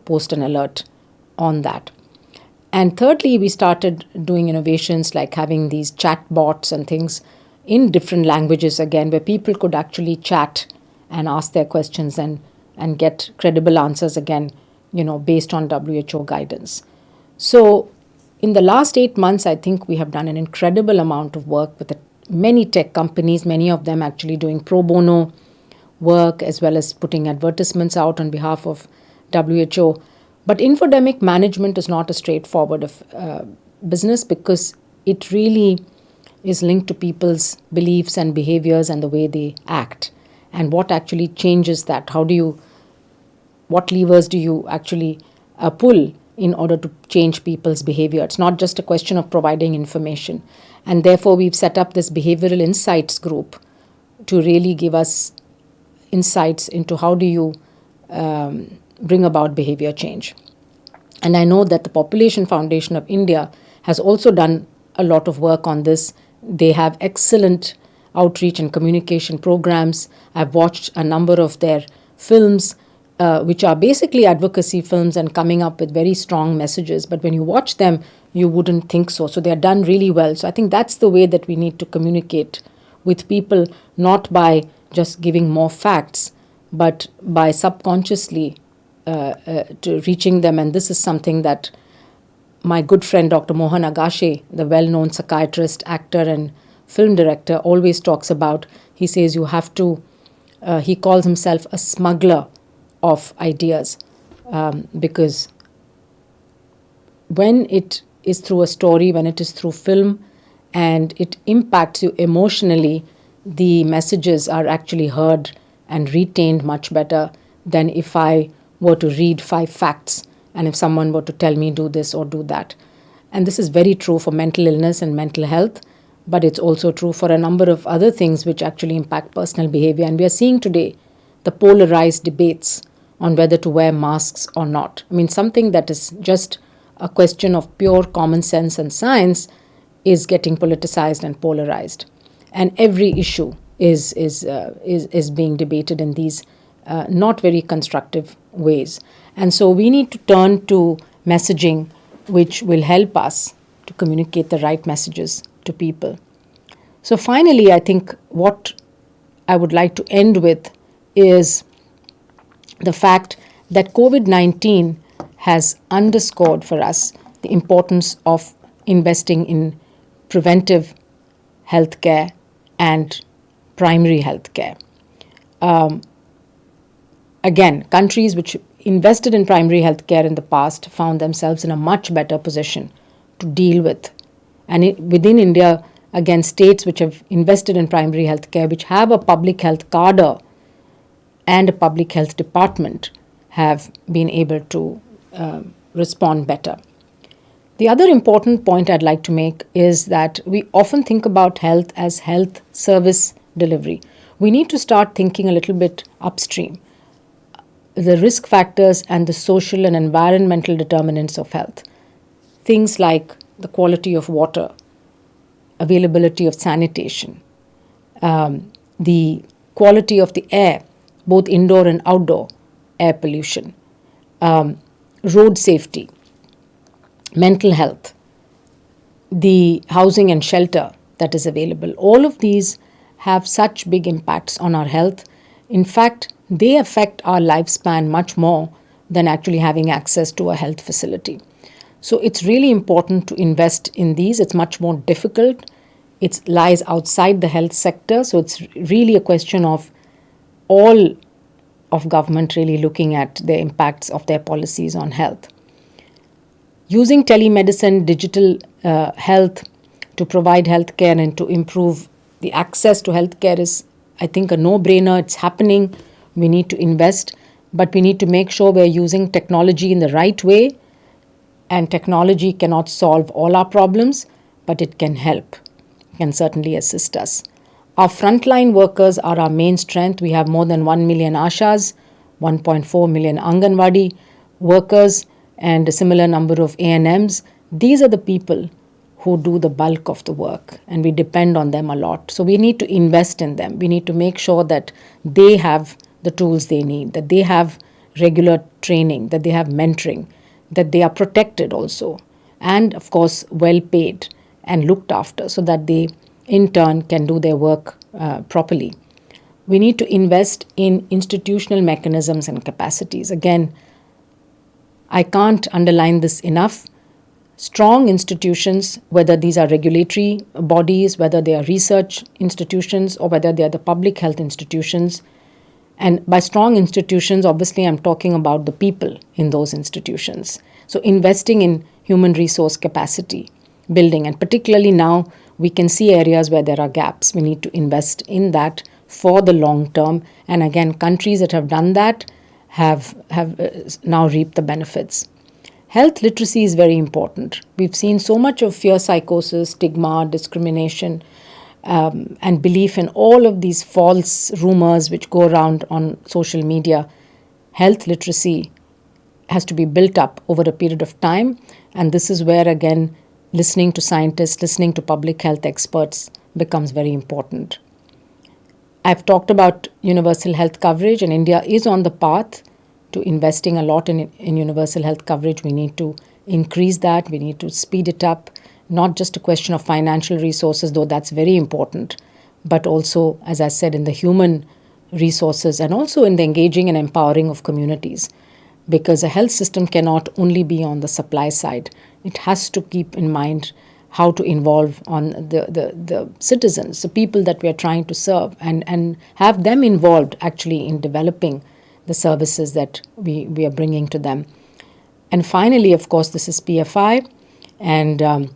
post an alert on that. And thirdly, we started doing innovations like having these chat bots and things in different languages, again, where people could actually chat and ask their questions and get credible answers, again, based on WHO guidance. So in the last 8 months, I think we have done an incredible amount of work with many tech companies, many of them actually doing pro bono work as well as putting advertisements out on behalf of WHO. But infodemic management is not a straightforward business, because it really is linked to people's beliefs and behaviors and the way they act, and what actually changes that. What levers do you actually pull in order to change people's behavior? It's not just a question of providing information. And therefore, we've set up this behavioral insights group to really give us insights into how do you bring about behavior change. And I know that the Population Foundation of India has also done a lot of work on this. They have excellent outreach and communication programs. I've watched a number of their films, which are basically advocacy films and coming up with very strong messages. But when you watch them, you wouldn't think so. So they're done really well. So I think that's the way that we need to communicate with people, not by just giving more facts, but by subconsciously to reaching them. And this is something that my good friend Dr. Mohan Agashe, the well-known psychiatrist, actor and film director, always talks about. He says you have to, he calls himself a smuggler of ideas, because when it is through a story, when it is through film, and it impacts you emotionally, the messages are actually heard and retained much better than if I were to read 5 facts and if someone were to tell me do this or do that. And this is very true for mental illness and mental health, but it's also true for a number of other things which actually impact personal behavior. And we are seeing today the polarized debates on whether to wear masks or not. I mean, something that is just a question of pure common sense and science is getting politicized and polarized. And every issue is being debated in these not very constructive ways. And so we need to turn to messaging which will help us to communicate the right messages to people. So finally, I think what I would like to end with is the fact that COVID-19 has underscored for us the importance of investing in preventive healthcare and primary healthcare. Again, countries which invested in primary healthcare in the past found themselves in a much better position to deal with. And within India, again, states which have invested in primary healthcare, which have a public health cadre and a public health department, have been able to respond better. The other important point I'd like to make is that we often think about health as health service delivery. We need to start thinking a little bit upstream. The risk factors and the social and environmental determinants of health. Things like the quality of water, availability of sanitation, the quality of the air, both indoor and outdoor air pollution, road safety, mental health, the housing and shelter that is available. All of these have such big impacts on our health. In fact, they affect our lifespan much more than actually having access to a health facility. So it's really important to invest in these. It's much more difficult. It lies outside the health sector. So it's really a question of all of government really looking at the impacts of their policies on health. Using telemedicine, digital health to provide healthcare and to improve the access to healthcare is, I think, a no-brainer. It's happening. We need to invest, but we need to make sure we're using technology in the right way. And technology cannot solve all our problems, but it can help, can certainly assist us. Our frontline workers are our main strength. We have more than 1 million Ashas, 1.4 million Anganwadi workers, and a similar number of ANMs. These are the people who do the bulk of the work, and we depend on them a lot. So we need to invest in them. We need to make sure that they have the tools they need, that they have regular training, that they have mentoring, that they are protected also, and of course well paid and looked after so that they in turn can do their work properly. We need to invest in institutional mechanisms and capacities. Again, I can't underline this enough. Strong institutions, whether these are regulatory bodies, whether they are research institutions, or whether they are the public health institutions. And by strong institutions, obviously I'm talking about the people in those institutions. So investing in human resource capacity building, and particularly now we can see areas where there are gaps. We need to invest in that for the long term. And again, countries that have done that have now reaped the benefits. Health literacy is very important. We've seen so much of fear psychosis, stigma, discrimination, and belief in all of these false rumors which go around on social media. Health literacy has to be built up over a period of time, and this is where, again, listening to scientists, listening to public health experts becomes very important. I've talked about universal health coverage, and India is on the path to investing a lot in universal health coverage. We need to increase that. We need to speed it up. Not just a question of financial resources, though that's very important, but also, as I said, in the human resources and also in the engaging and empowering of communities. Because a health system cannot only be on the supply side. It has to keep in mind how to involve on the citizens, the people that we are trying to serve, and have them involved actually in developing the services that we are bringing to them. And finally, of course, this is PFI. And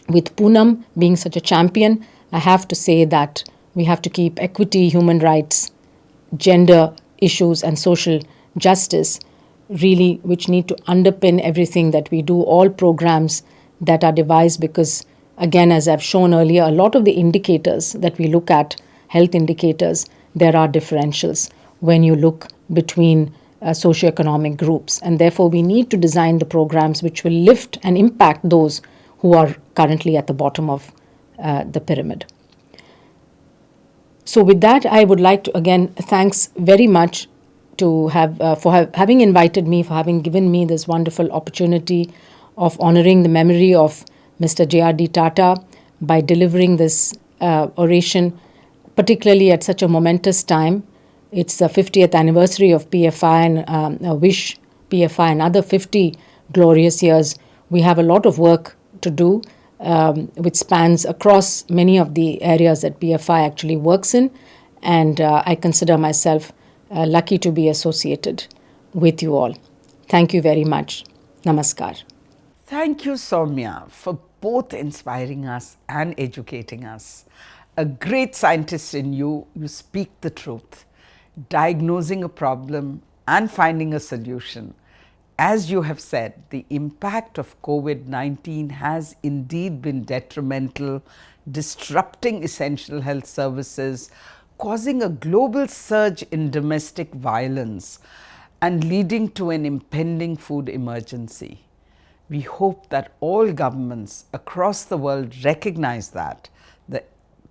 with Poonam being such a champion, I have to say that we have to keep equity, human rights, gender issues, and social justice really, which need to underpin everything that we do, all programs that are devised, because again, as I've shown earlier, a lot of the indicators that we look at, health indicators, there are differentials when you look between socioeconomic groups. And therefore, we need to design the programs which will lift and impact those who are currently at the bottom of the pyramid. So with that, I would like to again thanks very much to having invited me, for having given me this wonderful opportunity of honoring the memory of Mr. JRD Tata by delivering this oration, particularly at such a momentous time It's the 50th anniversary of PFI and wish PFI another 50 glorious years. We have a lot of work to do, which spans across many of the areas that PFI actually works in. And I consider myself lucky to be associated with you all. Thank you very much. Namaskar. Thank you, Soumya, for both inspiring us and educating us. A great scientist in you, you speak the truth, diagnosing a problem and finding a solution. As you have said, the impact of COVID-19 has indeed been detrimental, disrupting essential health services, causing a global surge in domestic violence, and leading to an impending food emergency. We hope that all governments across the world recognize that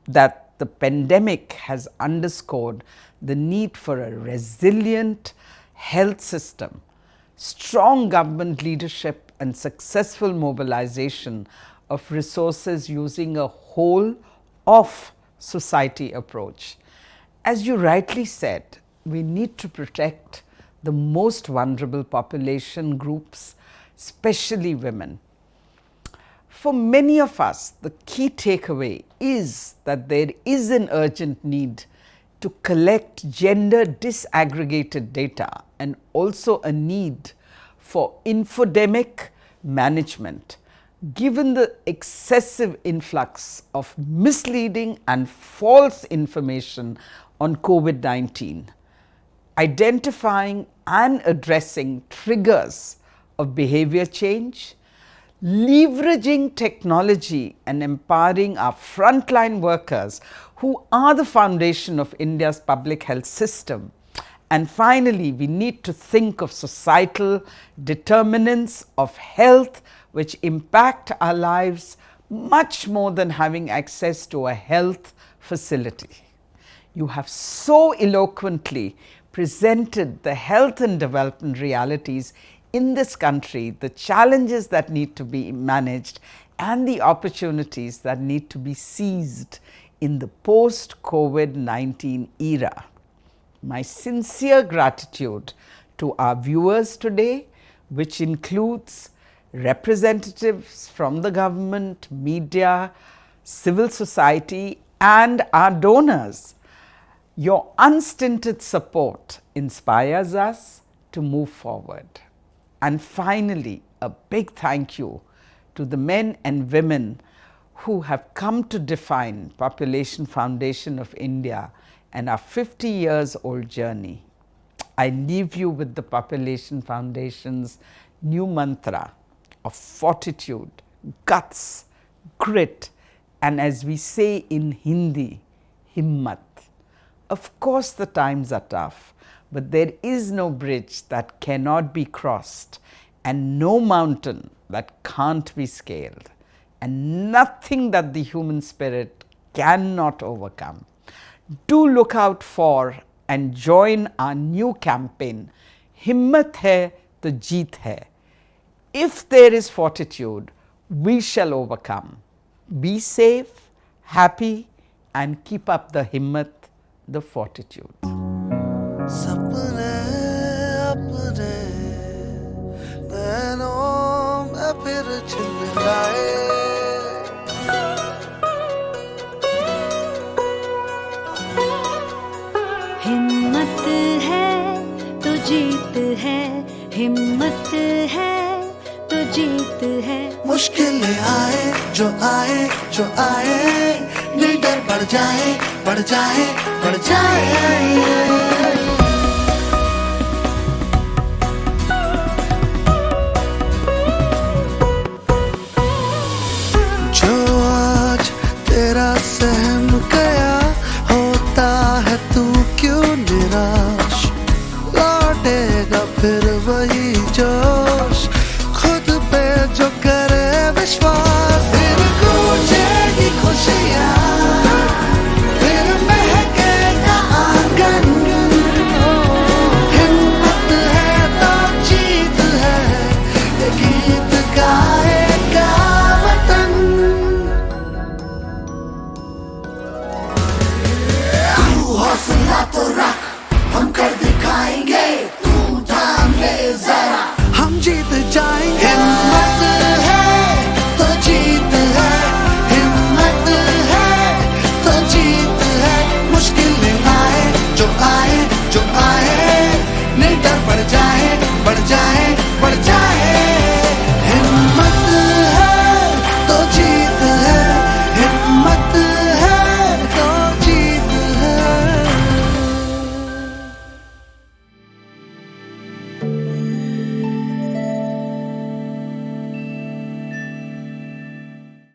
the pandemic has underscored the need for a resilient health system, strong government leadership, and successful mobilization of resources using a whole of society approach. As you rightly said, we need to protect the most vulnerable population groups, especially women. For many of us, the key takeaway is that there is an urgent need to collect gender disaggregated data and also a need for infodemic management, given the excessive influx of misleading and false information on COVID-19. Identifying and addressing triggers of behavior change, leveraging technology and empowering our frontline workers who are the foundation of India's public health system. And finally, we need to think of societal determinants of health which impact our lives much more than having access to a health facility. You have so eloquently presented the health and development realities in this country, the challenges that need to be managed and the opportunities that need to be seized in the post-COVID-19 era. My sincere gratitude to our viewers today, which includes representatives from the government, media, civil society, and our donors. Your unstinted support inspires us to move forward. And finally, a big thank you to the men and women who have come to define Population Foundation of India and our 50 years old journey. I leave you with the Population Foundation's new mantra of fortitude, guts, grit, and as we say in Hindi, himmat. Of course, the times are tough, but there is no bridge that cannot be crossed and no mountain that can't be scaled, and nothing that the human spirit cannot overcome. Do look out for and join our new campaign, Himmat hai to jeet hai. If there is fortitude, we shall overcome. Be safe, happy, and keep up the himmat, the fortitude. सपने अपने नैनों में फिर झिलमिलाए हिम्मत है तो जीत है हिम्मत है तो जीत है मुश्किलें आए जो आए लीडर बढ़ जाए बढ़ जाए बढ़ जाए जो आज तेरा सहम गया होता है तू क्यों निराश लौटेगा फिर वही जोश खुद पे जो करे विश्वास फिर गूंजेगी खुशियाँ फिर महकेगा आंगन हिम्मत है तो जीत है ये गीत गाएगा वतन तू हौसला तो रख